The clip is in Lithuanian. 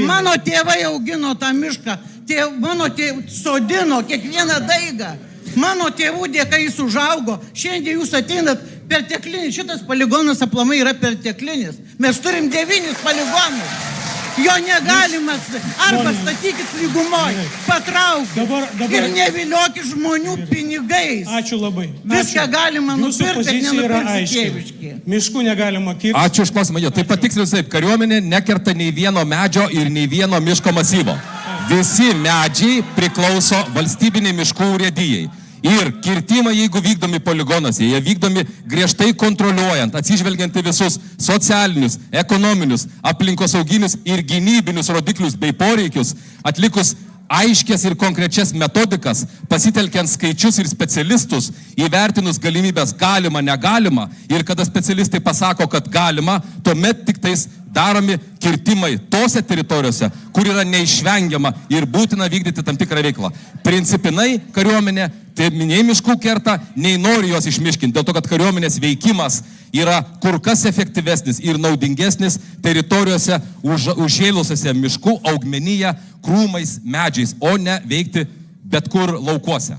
Mano tėvai augino tą mišką, mano tėvai sodino kiekvieną daigą. Mano tėvų dėka jis užaugo. Šiandien jūs ateinat perteklinis. Šitas poligonas aplamai yra perteklinis. Mes turim 9 poligonus. Jo negalima. Arba statykit lygumoje, patraukit ir neviliokit žmonių pinigais. Ačiū labai. Viską galima nupirkti, nenupirkti tėviški. Miškų negalima kirsti. Ačiū už klausimą. Tai patiksliu taip, kariuomenė nekerta nei vieno medžio ir nei vieno miško masyvo. Visi medžiai priklauso valstybiniai miškų urėdijai. Ir kirtimai, jeigu vykdomi poligonuose, jie vykdomi griežtai kontroliuojant, atsižvelgiant į visus socialinius, ekonominius, aplinkosauginius ir gynybinius rodiklius bei poreikius, atlikus aiškias ir konkrečias metodikas, pasitelkiant skaičius ir specialistus, įvertinus galimybės galima, negalima, ir kada specialistai pasako, kad galima, tuomet tik tais daromi kirtimai tose teritorijose, kur yra neišvengiama ir būtina vykdyti tam tikrą veiklą. Principinai kariuomenė, tai nei miškų kerta, nei nori juos išmiškinti, dėl to, kad kariuomenės veikimas yra kur kas efektyvesnis ir naudingesnis teritorijose užžėlusiose miškų, augmenyje, krūmais, medžiais, o ne veikti bet kur laukuose.